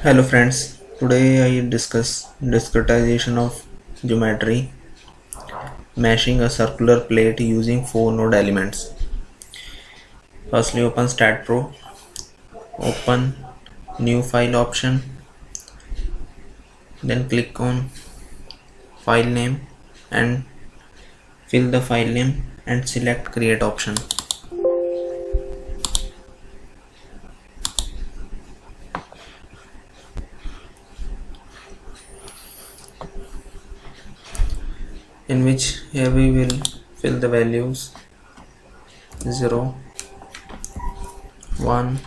Hello friends, today I discuss discretization of geometry, meshing a circular plate using 4 node elements. Firstly open STAAD Pro, open new file option, then click on file name and fill the file name and select create option. In which here we will fill the values 0, 1,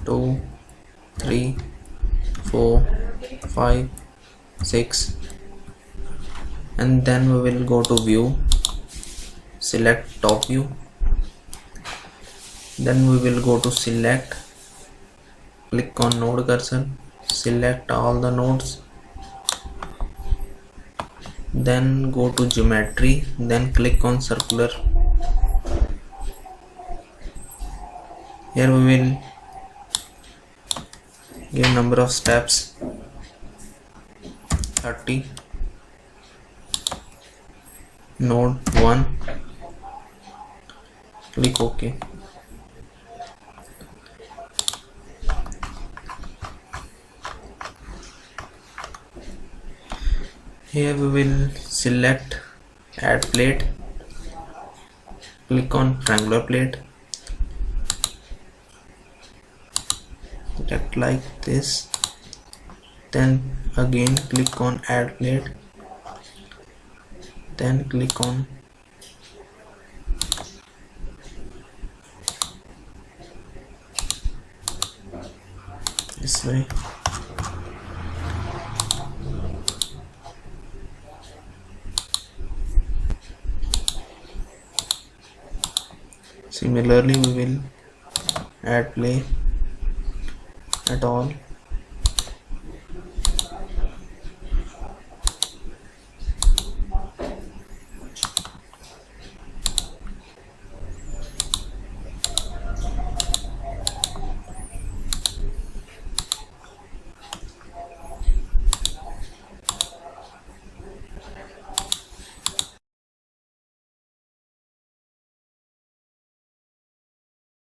2, 3, 4, 5, 6, and then we will go to view, select top view, then we will go to select, click on node cursor, select all the nodes, then go to geometry, then click on circular. Here we will give number of steps 30, node 1, click OK. Here we will select add plate, click on triangular plate, select like this, then again click on add plate, then click on this way. Similarly we will add plate at all.